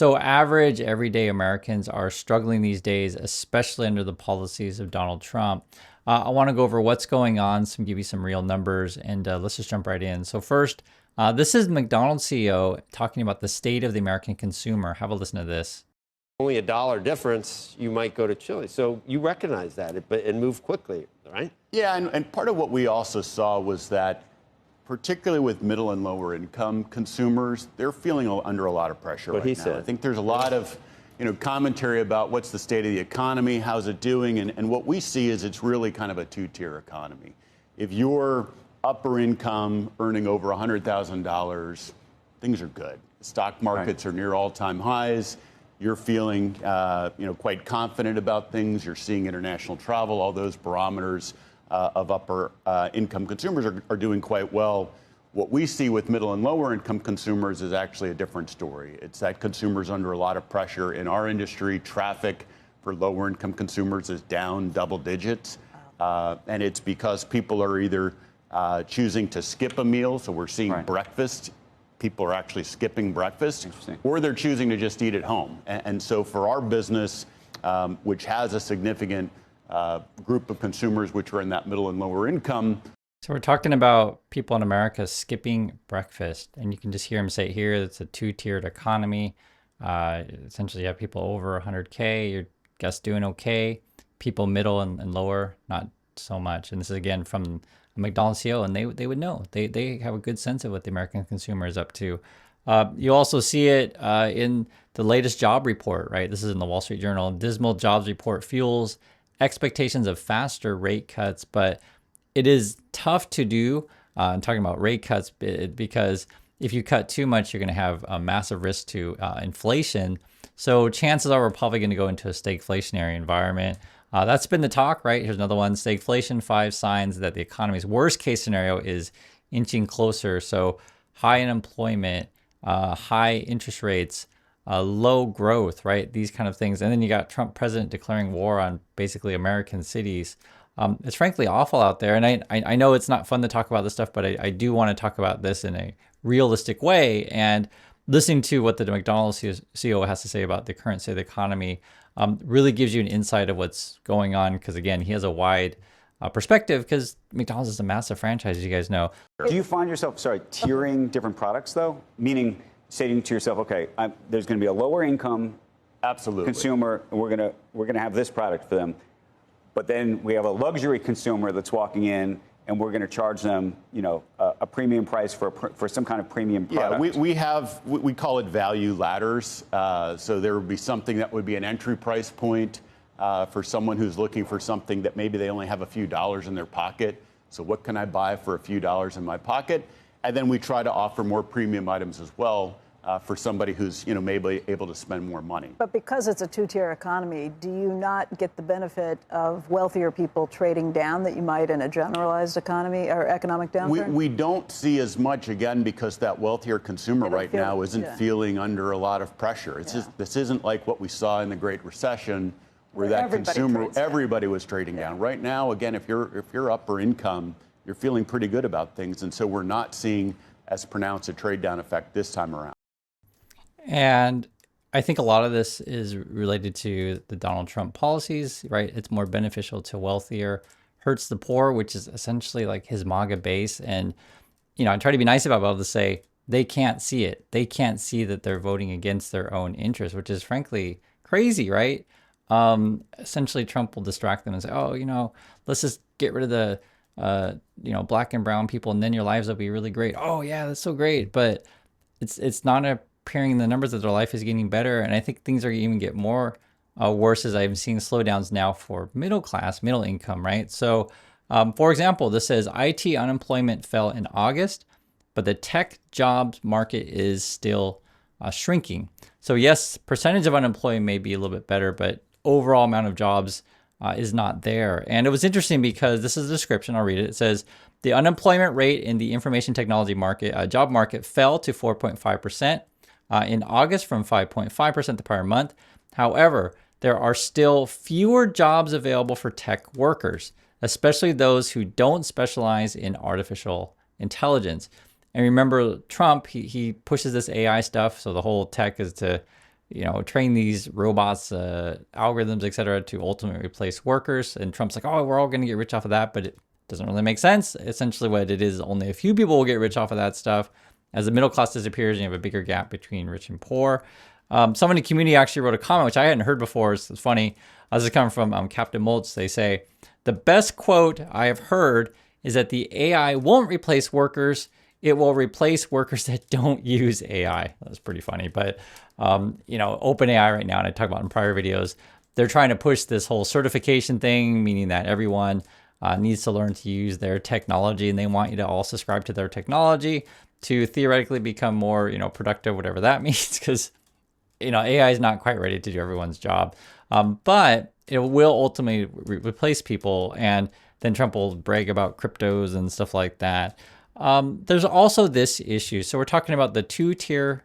So average everyday Americans are struggling these days, especially under the policies of Donald Trump. I want to go over what's going on, give you some real numbers, and let's just jump right in. So first, this is McDonald's CEO talking about the state of the American consumer. Have a listen to this. Only $1 difference, you might go to Chile. So you recognize that and move quickly, right? Yeah, and part of what we also saw was that, particularly with middle and lower income consumers, they're feeling under a lot of pressure right now. I think there's a lot of commentary about what's the state of the economy, how's it doing, and what we see is it's really kind of a two-tier economy. If you're upper income, earning over $100,000, things are good. The stock markets are near all-time highs. You're feeling quite confident about things. You're seeing international travel, all those barometers of upper income consumers are doing quite well. What we see with middle and lower income consumers is actually a different story. It's that consumers under a lot of pressure. In our industry, traffic for lower income consumers is down double digits. And it's because people are either choosing to skip a meal. So we're seeing breakfast. People are actually skipping breakfast, or they're choosing to just eat at home. And so for our business, which has a significant group of consumers which are in that middle and lower income. So we're talking about people in America skipping breakfast, and you can just hear him say here, it's a two-tiered economy. Essentially, you have people over 100K, your guests doing okay. People middle and lower, not so much. And this is, again, from a McDonald's CEO, and they would know. They have a good sense of what the American consumer is up to. You also see it in the latest job report, right? This is in the Wall Street Journal. Dismal jobs report fuels expectations of faster rate cuts, but it is tough to do. I'm talking about rate cuts because if you cut too much, you're going to have a massive risk to inflation. So chances are we're probably going to go into a stagflationary environment. That's been the talk, right? Here's another one, stagflation, 5 signs that the economy's worst case scenario is inching closer. So high unemployment, high interest rates, low growth, right? These kind of things. And then you got Trump president declaring war on basically American cities. It's frankly awful out there. And I know it's not fun to talk about this stuff, but I do want to talk about this in a realistic way. And listening to what the McDonald's CEO has to say about the current state of the economy really gives you an insight of what's going on. Because again, he has a wide perspective because McDonald's is a massive franchise, as you guys know. Do you find yourself, tiering different products though? Meaning saying to yourself, okay, there's going to be a lower income consumer, and we're gonna have this product for them. But then we have a luxury consumer that's walking in, and we're going to charge them, a premium price for some kind of premium product. Yeah, we call it value ladders. So there would be something that would be an entry price point for someone who's looking for something that maybe they only have a few dollars in their pocket. So what can I buy for a few dollars in my pocket? And then we try to offer more premium items as well for somebody who's maybe able to spend more money. But because it's a two-tier economy, do you not get the benefit of wealthier people trading down that you might in a generalized economy or economic downturn? We don't see as much, again, because that wealthier consumer right now isn't feeling under a lot of pressure. This isn't like what we saw in the Great Recession where that consumer, everybody was trading down. Right now, again, if you're upper income, you're feeling pretty good about things. And so we're not seeing as pronounced a trade down effect this time around. And I think a lot of this is related to the Donald Trump policies, right? It's more beneficial to wealthier, hurts the poor, which is essentially like his MAGA base. And, I try to be nice about it, but to say they can't see it. They can't see that they're voting against their own interests, which is frankly crazy, right? Essentially, Trump will distract them and say, oh, let's just get rid of the, black and brown people, and then your lives will be really great. Oh, yeah, that's so great. But it's not appearing in the numbers that their life is getting better. And I think things are even get more worse as I'm seeing slowdowns now for middle income, right? So, for example, this says IT unemployment fell in August, but the tech jobs market is still shrinking. So yes, percentage of unemployment may be a little bit better, but overall amount of jobs is not there. And it was interesting because this is a description. I'll read it. It says the unemployment rate in the information technology market, job market, fell to 4.5% in August from 5.5% the prior month. However, there are still fewer jobs available for tech workers, especially those who don't specialize in artificial intelligence. And remember, Trump, he pushes this AI stuff. So the whole tech is to, train these robots, algorithms, et cetera, to ultimately replace workers. And Trump's like, oh, we're all going to get rich off of that, but it doesn't really make sense. Essentially what it is, only a few people will get rich off of that stuff. As the middle class disappears, you have a bigger gap between rich and poor. Someone in the community actually wrote a comment, which I hadn't heard before. It's funny. This is coming from Captain Moltz. They say, the best quote I have heard is that the AI won't replace workers. It will replace workers that don't use AI. That's pretty funny. But, OpenAI right now, and I talked about in prior videos, they're trying to push this whole certification thing, meaning that everyone needs to learn to use their technology, and they want you to all subscribe to their technology to theoretically become more, productive, whatever that means, because, AI is not quite ready to do everyone's job. But it will ultimately replace people, and then Trump will brag about cryptos and stuff like that. There's also this issue. So we're talking about the two-tier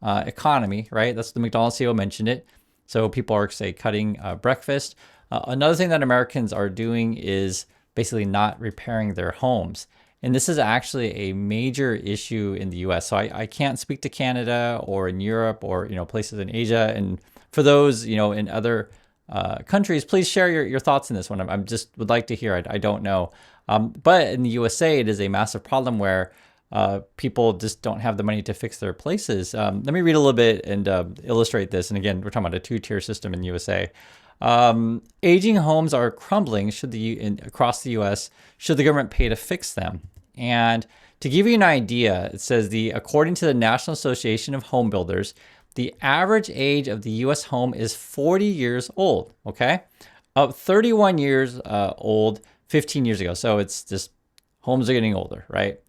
economy, right? That's the McDonald's CEO mentioned it. So people are, say, cutting breakfast. Another thing that Americans are doing is basically not repairing their homes. And this is actually a major issue in the US. So I can't speak to Canada or in Europe or, places in Asia. And for those, in other countries, please share your thoughts in this one. I'm just would like to hear. I don't know. But in the USA, it is a massive problem where people just don't have the money to fix their places. Let me read a little bit and illustrate this. And again, we're talking about a two-tier system in the USA. Aging homes are crumbling across the US. Should the government pay to fix them? And to give you an idea, it says according to the National Association of Home Builders, the average age of the US home is 40 years old, okay? Up 31 years old 15 years ago. So it's just homes are getting older, right?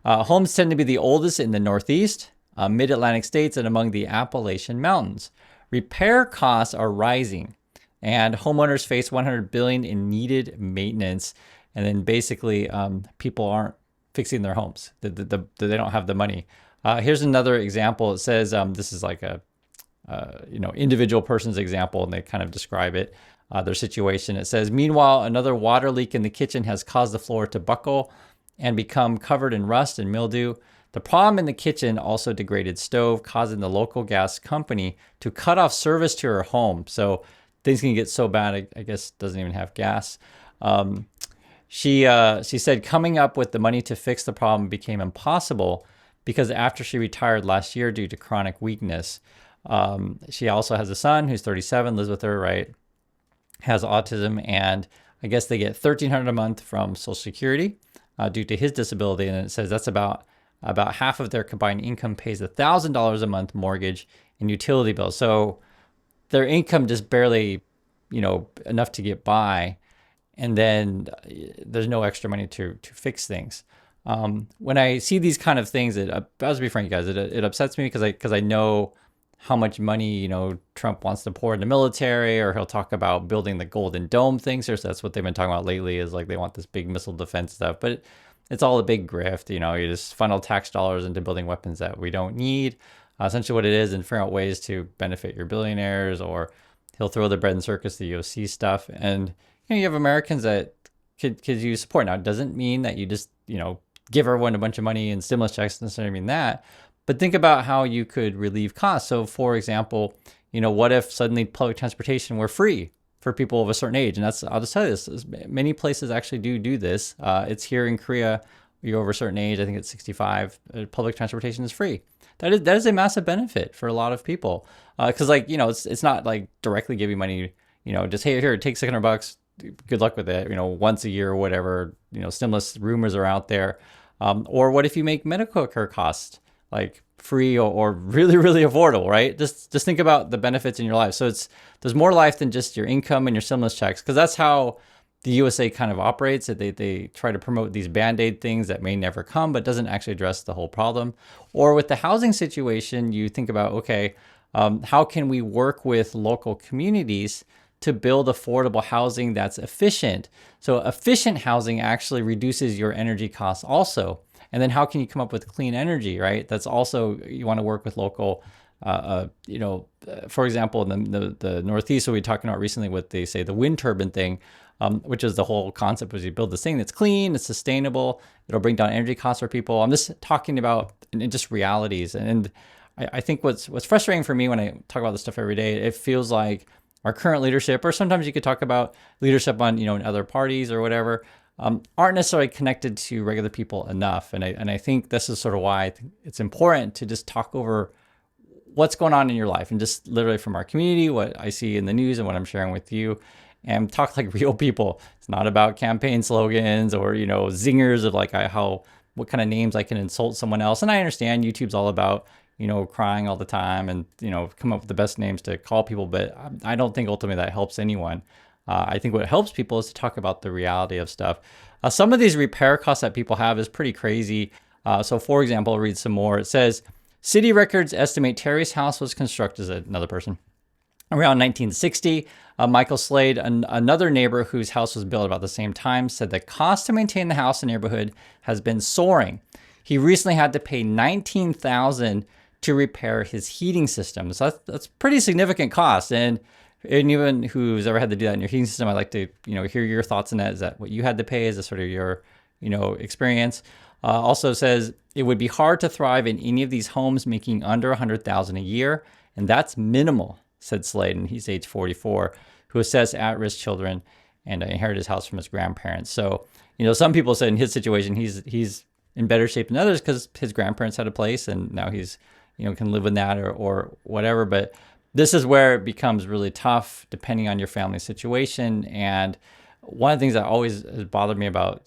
Homes tend to be the oldest in the Northeast, Mid-Atlantic states, and among the Appalachian Mountains. Repair costs are rising, and homeowners face $100 billion in needed maintenance. And then basically, people aren't fixing their homes. They don't have the money. Here's another example. It says this is like a individual person's example, and they kind of describe it, their situation. It says, meanwhile, another water leak in the kitchen has caused the floor to buckle and become covered in rust and mildew. The problem in the kitchen also degraded stove, causing the local gas company to cut off service to her home. So things can get so bad, I guess, doesn't even have gas. She said coming up with the money to fix the problem became impossible because after she retired last year due to chronic weakness. She also has a son who's 37, lives with her, right? Has autism, and I guess they get $1,300 a month from Social Security due to his disability. And it says that's about half of their combined income pays $1,000 a month mortgage and utility bills. So their income just barely, enough to get by. And then there's no extra money to fix things. When I see these kind of things, I'll be frank, guys, it upsets me because I know how much money, Trump wants to pour in the military, or he'll talk about building the Golden Dome things. So that's what they've been talking about lately, is like they want this big missile defense stuff. But it's all a big grift. You just funnel tax dollars into building weapons that we don't need. Essentially what it is, and figure out ways to benefit your billionaires, or he'll throw the bread and circus, the OC stuff. And you have Americans that could use support. Now, it doesn't mean that you just, give everyone a bunch of money and stimulus checks, doesn't necessarily mean that. But think about how you could relieve costs. So, for example, what if suddenly public transportation were free for people of a certain age? And I'll just tell you this, many places actually do this. It's here in Korea, you're over a certain age, I think it's 65, public transportation is free. That is a massive benefit for a lot of people. Because it's not like directly giving money, just, hey, here, take $600, good luck with it, once a year or whatever, stimulus rumors are out there. Or what if you make medical care costs like free or really, really affordable, right? Just think about the benefits in your life. So there's more life than just your income and your stimulus checks, because that's how the USA kind of operates. That they try to promote these Band-Aid things that may never come, but doesn't actually address the whole problem. Or with the housing situation, you think about, okay, how can we work with local communities to build affordable housing that's efficient? So efficient housing actually reduces your energy costs also. And then how can you come up with clean energy, right? That's also, you want to work with local, for example, in the Northeast, what we talked about recently with the wind turbine thing, which is the whole concept was you build this thing that's clean, it's sustainable, it'll bring down energy costs for people. I'm just talking about just realities. And I think what's frustrating for me when I talk about this stuff every day, it feels like our current leadership, or sometimes you could talk about leadership on, in other parties or whatever, aren't necessarily connected to regular people enough. And I think this is sort of why I think it's important to just talk over what's going on in your life and just literally from our community, what I see in the news and what I'm sharing with you, and talk like real people. It's not about campaign slogans or, zingers of like what kind of names I can insult someone else. And I understand YouTube's all about, crying all the time and, come up with the best names to call people. But I don't think ultimately that helps anyone. I think what helps people is to talk about the reality of stuff. Some of these repair costs that people have is pretty crazy. So for example, I'll read some more. It says, city records estimate Terry's house was constructed, as another person, around 1960. Michael Slade, another neighbor whose house was built about the same time, said the cost to maintain the house and neighborhood has been soaring. He recently had to pay $19,000 to repair his heating system. So that's pretty significant cost. And anyone who's ever had to do that in your heating system, I'd like to hear your thoughts on that. Is that what you had to pay? Is this sort of your experience? Also says it would be hard to thrive in any of these homes making under $100,000 a year, and that's minimal, said Slade, and he's age 44, who assessed at-risk children and inherited his house from his grandparents. So, some people said in his situation, he's in better shape than others because his grandparents had a place and now he's, can live with that or whatever. But this is where it becomes really tough depending on your family situation. And one of the things that always has bothered me about,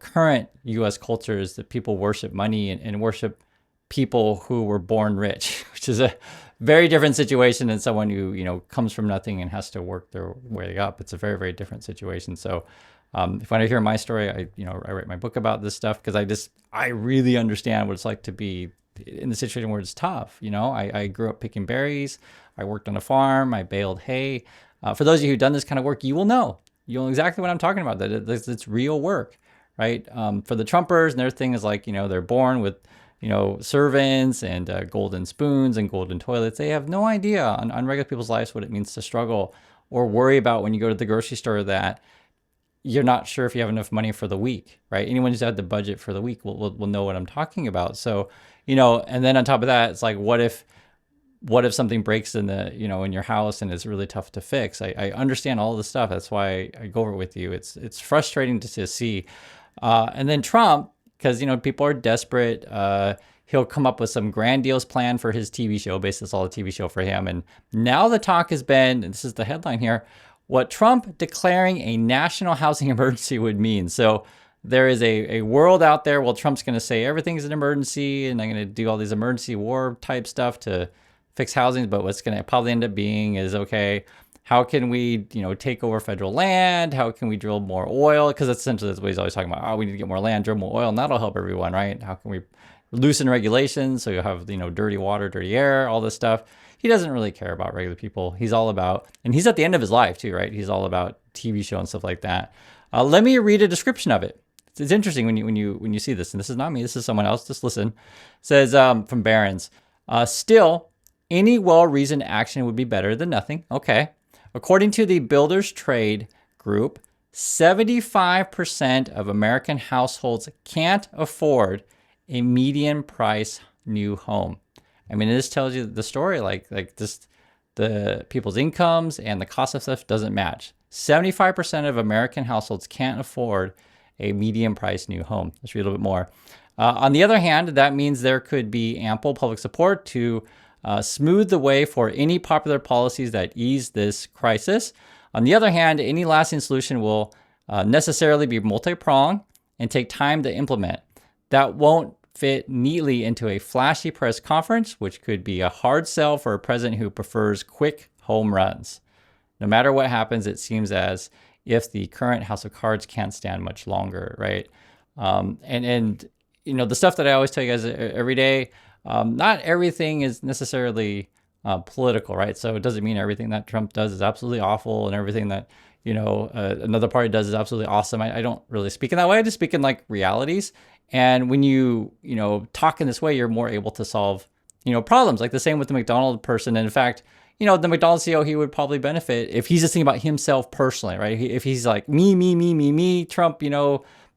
current U.S. culture is that people worship money and worship people who were born rich, which is a very different situation than someone who, comes from nothing and has to work their way up. It's a very, very different situation. So if you want to hear my story, I write my book about this stuff because I really understand what it's like to be in the situation where it's tough. I grew up picking berries. I worked on a farm. I baled hay. For those of you who've done this kind of work, you will know. You'll know exactly what I'm talking about, that it's real work, right? For the Trumpers, and their thing is like, they're born with, servants and golden spoons and golden toilets. They have no idea on regular people's lives what it means to struggle or worry about when you go to the grocery store that you're not sure if you have enough money for the week, right? Anyone who's had the budget for the week will know what I'm talking about. So, and then on top of that, it's like, what if something breaks in in your house and it's really tough to fix? I understand all this stuff. That's why I go over it with you. It's frustrating to see. And then Trump, because, people are desperate. He'll come up with some grandiose plan for his TV show. Basically, it's all a TV show for him. And now the talk has been, and this is the headline here, what Trump declaring a national housing emergency would mean. So there is a world out there. Well, Trump's going to say everything's an emergency and I'm going to do all these emergency war type stuff to fix housing. But what's going to probably end up being is, okay, how can we, take over federal land? How can we drill more oil? Because essentially that's what he's always talking about. Oh, we need to get more land, drill more oil, and that'll help everyone, right? How can we loosen regulations so you have, dirty water, dirty air, all this stuff? He doesn't really care about regular people. He's all about, and he's at the end of his life too, right? He's all about TV show and stuff like that. Let me read a description of it. It's interesting when you see this, and this is not me, this is someone else. Just listen. It says from Barron's, still, any well-reasoned action would be better than nothing. Okay. According to the Builders Trade Group, 75% of American households can't afford a median price new home. I mean, this tells you the story, like just the people's incomes and the cost of stuff doesn't match. 75% of American households can't afford a median price new home. Let's read a little bit more. On the other hand, that means there could be ample public support to smooth the way for any popular policies that ease this crisis. On the other hand, any lasting solution will necessarily be multi-pronged and take time to implement. That won't fit neatly into a flashy press conference, which could be a hard sell for a president who prefers quick home runs. No matter what happens, it seems as if the current House of Cards can't stand much longer, right? And the stuff that I always tell you guys every day, not everything is necessarily political, right? So it doesn't mean everything that Trump does is absolutely awful and everything that, another party does is absolutely awesome. I don't really speak in that way. I just speak in like realities. And when you talk in this way, you're more able to solve, problems. Like the same with the McDonald's person. And in fact, the McDonald's CEO, he would probably benefit if he's just thinking about himself personally, right? If he's like, me, Trump,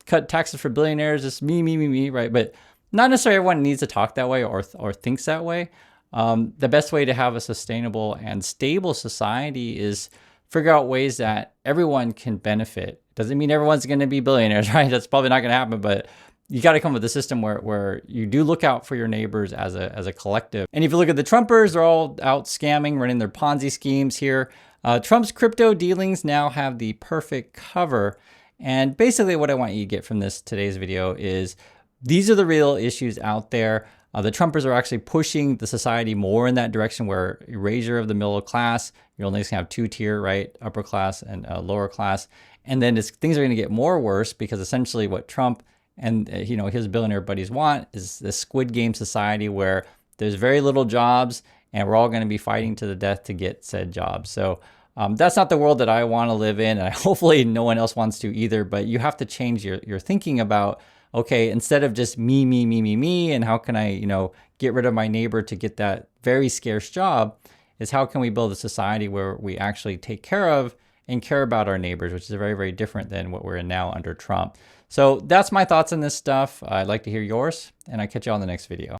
cut taxes for billionaires, just me, right? But not necessarily everyone needs to talk that way or thinks that way. The best way to have a sustainable and stable society is figure out ways that everyone can benefit. Doesn't mean everyone's going to be billionaires, right? That's probably not going to happen, but you got to come with a system where you do look out for your neighbors as a collective. And if you look at the Trumpers, they're all out scamming, running their Ponzi schemes here. Trump's crypto dealings now have the perfect cover. And basically what I want you to get from today's video is these are the real issues out there. The Trumpers are actually pushing the society more in that direction where erasure of the middle class, you're only going to have 2-tier, right? Upper class and lower class. And then things are going to get more worse because essentially what Trump and his billionaire buddies want is this Squid Game society where there's very little jobs and we're all going to be fighting to the death to get said jobs. So that's not the world that I want to live in, and hopefully no one else wants to either. But you have to change your thinking about, okay, instead of just me, and how can I get rid of my neighbor to get that very scarce job, is how can we build a society where we actually take care of and care about our neighbors, which is very, very different than what we're in now under Trump. So that's my thoughts on this stuff. I'd like to hear yours, and I'll catch you on the next video.